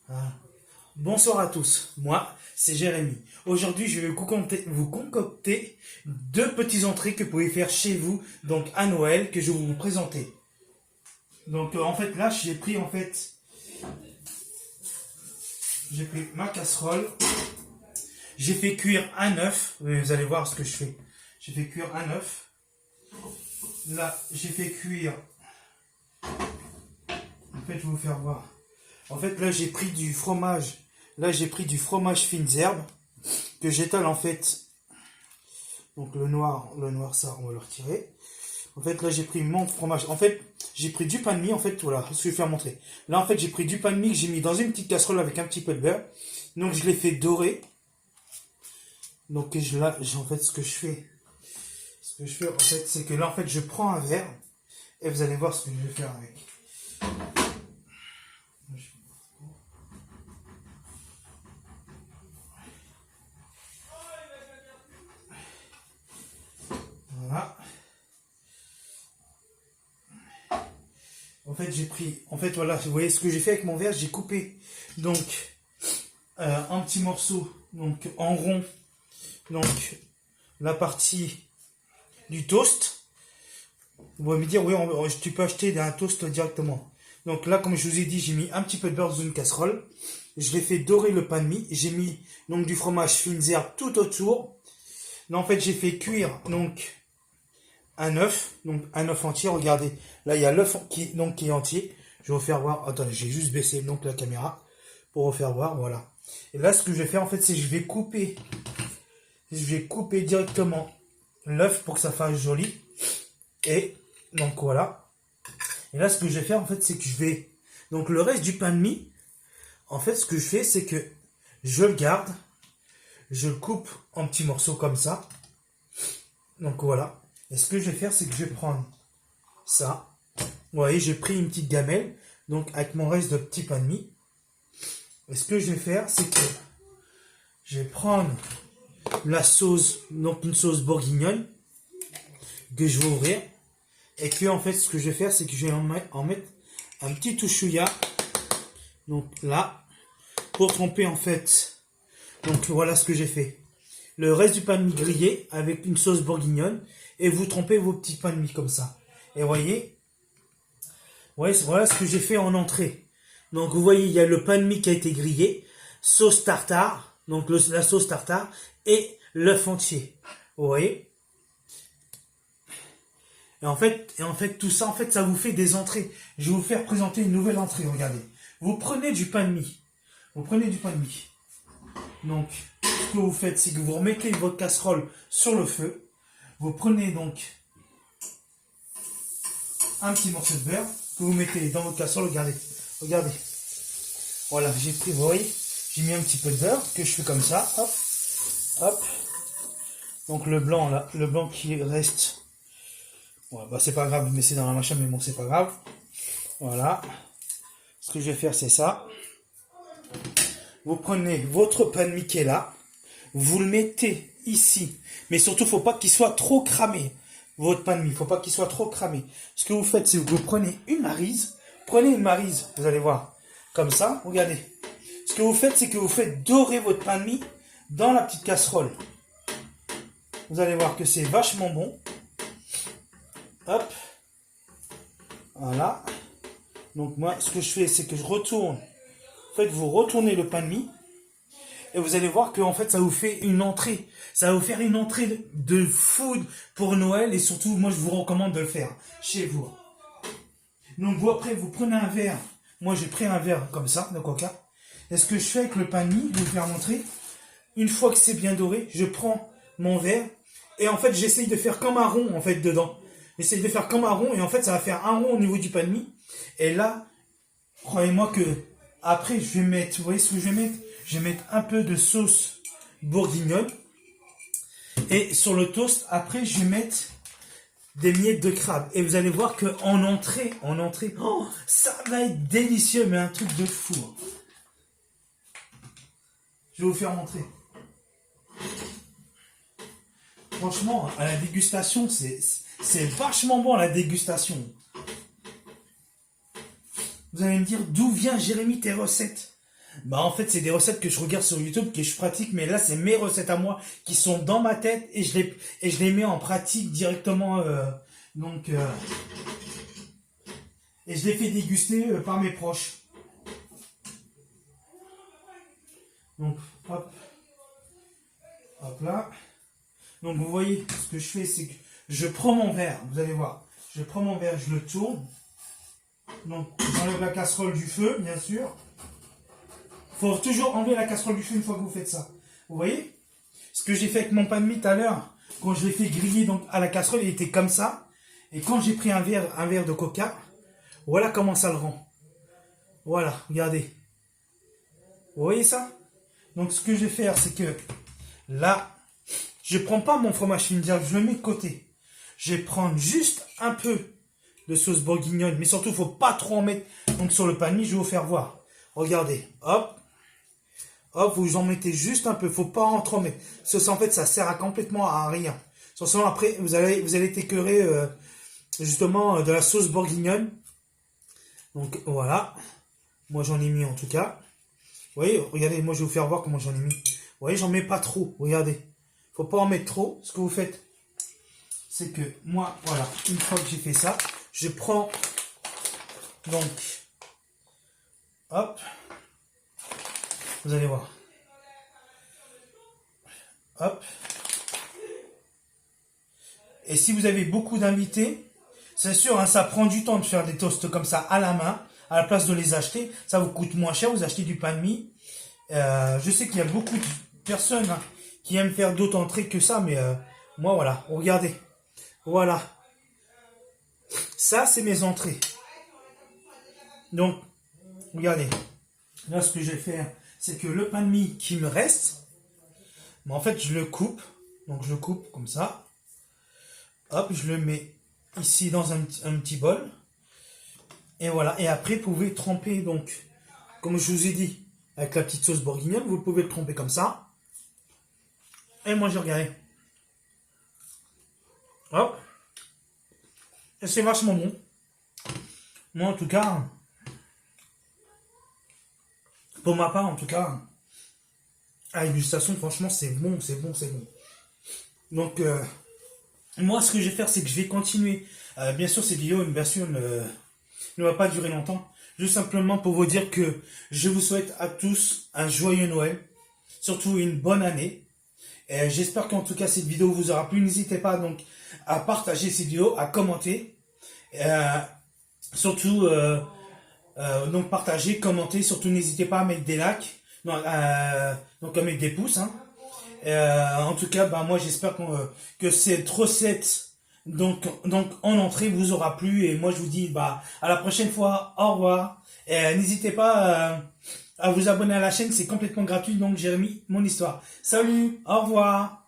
Ah. Bonsoir à tous, moi c'est Jérémy. Aujourd'hui je vais vous concocter deux petites entrées que vous pouvez faire chez vous, donc à Noël, que je vais vous présenter. Donc en fait là j'ai pris ma casserole, j'ai fait cuire un œuf, vous allez voir ce que je fais. J'ai fait cuire un œuf, là j'ai fait cuire, en fait je vais vous faire voir. En fait là j'ai pris du fromage. Là, j'ai pris du fromage fines herbes que j'étale en fait. Donc le noir, ça, on va le retirer. En fait, là, j'ai pris mon fromage. En fait, j'ai pris du pain de mie. En fait, voilà, ce que je vais faire montrer. Là, en fait, j'ai pris du pain de mie que j'ai mis dans une petite casserole avec un petit peu de beurre. Donc, je l'ai fait dorer. Donc, en fait, ce que je fais, en fait, c'est que là, en fait, je prends un verre et vous allez voir ce que je vais faire avec. Voilà. En fait, voilà, vous voyez ce que j'ai fait avec mon verre, j'ai coupé, donc, un petit morceau, donc, en rond, donc, la partie du toast. Vous pouvez me dire, oui, tu peux acheter un toast directement. Donc là, comme je vous ai dit, j'ai mis un petit peu de beurre dans une casserole. Je l'ai fait dorer le pain de mie. J'ai mis, donc, du fromage fines herbes tout autour. Là, en fait, j'ai fait cuire, donc, un œuf entier, regardez, là il y a l'œuf qui est entier, je vais vous faire voir, attendez, j'ai juste baissé donc la caméra, pour vous faire voir, voilà, et là ce que je vais faire en fait, c'est que je vais couper directement l'œuf pour que ça fasse joli, et donc voilà, et là ce que je vais faire en fait, c'est que donc le reste du pain de mie, en fait ce que je fais, c'est que je le garde, je le coupe en petits morceaux comme ça, donc voilà. Et ce que je vais faire, c'est que je vais prendre ça. Vous voyez, j'ai pris une petite gamelle, donc avec mon reste de petit pain de mie. Et ce que je vais faire, c'est que je vais prendre la sauce, donc une sauce bourguignonne, que je vais ouvrir. Et que, en fait, ce que je vais faire, c'est que je vais en mettre un petit touchouilla, donc là, pour tremper, en fait. Donc voilà ce que j'ai fait. Le reste du pain de mie grillé avec une sauce bourguignonne et vous trempez vos petits pains de mie comme ça. Et voyez, voilà ce que j'ai fait en entrée. Donc vous voyez, il y a le pain de mie qui a été grillé, sauce tartare, donc la sauce tartare et l'œuf entier. Vous voyez. Et en fait, tout ça, en fait, ça vous fait des entrées. Je vais vous faire présenter une nouvelle entrée, regardez. Vous prenez du pain de mie. Donc, ce que vous faites, c'est que vous remettez votre casserole sur le feu. Vous prenez donc un petit morceau de beurre que vous mettez dans votre casserole. Regardez. Voilà, vous voyez, j'ai mis un petit peu de beurre que je fais comme ça. Hop, hop. Donc le blanc là, le blanc qui reste. Ouais, bah c'est pas grave, mais c'est dans la machine, mais bon, c'est pas grave. Voilà. Ce que je vais faire, c'est ça. Vous prenez votre pain de mie qui est là. Vous le mettez ici. Mais surtout, faut pas qu'il soit trop cramé. Votre pain de mie, faut pas qu'il soit trop cramé. Ce que vous faites, c'est que vous prenez une maryse. Vous allez voir. Comme ça, regardez. Ce que vous faites, c'est que vous faites dorer votre pain de mie dans la petite casserole. Vous allez voir que c'est vachement bon. Hop. Voilà. Donc moi, ce que je fais, c'est que je retourne. En fait, vous retournez le pain de mie. Et vous allez voir que en fait ça vous fait une entrée. Ça va vous faire une entrée de food pour Noël. Et surtout, moi je vous recommande de le faire chez vous. Donc vous après vous prenez un verre. Moi j'ai pris un verre comme ça de coca. Et ce que je fais avec le pain de mie, je vais vous faire montrer. Une fois que c'est bien doré, je prends mon verre. Et en fait j'essaye de faire comme un rond en fait dedans. J'essaye de faire comme un rond. Et en fait ça va faire un rond au niveau du pain de mie. Et là, croyez-moi que après je vais mettre, vous voyez ce que je vais mettre? Je vais mettre un peu de sauce bourguignonne. Et sur le toast, après, je vais mettre des miettes de crabe. Et vous allez voir qu'en entrée, oh, ça va être délicieux, mais un truc de fou. Je vais vous faire montrer. Franchement, à la dégustation, c'est vachement bon à la dégustation. Vous allez me dire, d'où vient Jérémy tes recettes? Bah en fait c'est des recettes que je regarde sur YouTube que je pratique, mais là c'est mes recettes à moi qui sont dans ma tête et je les mets en pratique directement. Donc et je les fais déguster par mes proches. Donc hop, hop là. Donc vous voyez ce que je fais, c'est que je prends mon verre. Vous allez voir, je prends mon verre, je le tourne. Donc j'enlève la casserole du feu, bien sûr. Faut toujours enlever la casserole du feu une fois que vous faites ça. Vous voyez? Ce que j'ai fait avec mon pain de mie tout à l'heure, quand je l'ai fait griller donc à la casserole, il était comme ça. Et quand j'ai pris un verre de coca, voilà comment ça le rend. Voilà, regardez. Vous voyez ça? Donc ce que je vais faire, c'est que là, je prends pas mon fromage fine direct, je le mets de côté. Je vais prendre juste un peu de sauce bourguignonne, mais surtout, il ne faut pas trop en mettre donc, sur le pain de mie, je vais vous faire voir. Regardez, hop. Hop, vous en mettez juste un peu, faut pas en trop mettre. Ça, en fait, ça sert à complètement à rien. Sinon, après, vous allez être écœuré justement de la sauce bourguignonne. Donc voilà, moi j'en ai mis en tout cas. Vous voyez, regardez, moi je vais vous faire voir comment j'en ai mis. Vous voyez, j'en mets pas trop, regardez. Faut pas en mettre trop. Ce que vous faites, c'est que moi, voilà, une fois que j'ai fait ça, je prends donc, hop. Vous allez voir. Hop. Et si vous avez beaucoup d'invités, c'est sûr, hein, ça prend du temps de faire des toasts comme ça à la main, à la place de les acheter. Ça vous coûte moins cher, vous achetez du pain de mie. Je sais qu'il y a beaucoup de personnes hein, qui aiment faire d'autres entrées que ça, mais moi, voilà, regardez. Voilà. Ça, c'est mes entrées. Donc, regardez. Là, ce que je vais faire, c'est que le pain de mie qui me reste, mais en fait, je le coupe. Donc, je le coupe comme ça. Hop, je le mets ici dans un petit bol. Et voilà. Et après, vous pouvez tremper, donc, comme je vous ai dit, avec la petite sauce bourguignonne, vous pouvez le tremper comme ça. Et moi, je regarde. Hop. Et c'est vachement bon. Moi, en tout cas, pour ma part, en tout cas, à dégustation, franchement, c'est bon, c'est bon, c'est bon. Donc, moi, ce que je vais faire, c'est que je vais continuer. Bien sûr, cette vidéo, bien sûr, ne va pas durer longtemps. Juste simplement pour vous dire que je vous souhaite à tous un joyeux Noël. Surtout une bonne année. J'espère qu'en tout cas, cette vidéo vous aura plu. N'hésitez pas donc à partager cette vidéo, à commenter. Surtout, donc partager, commenter. Surtout, n'hésitez pas à mettre des likes. Non, donc à mettre des pouces. Hein. En tout cas, bah, moi j'espère que cette recette donc en entrée vous aura plu et moi je vous dis bah à la prochaine fois, au revoir. N'hésitez pas à vous abonner à la chaîne, c'est complètement gratuit donc j'ai remis mon histoire. Salut, au revoir.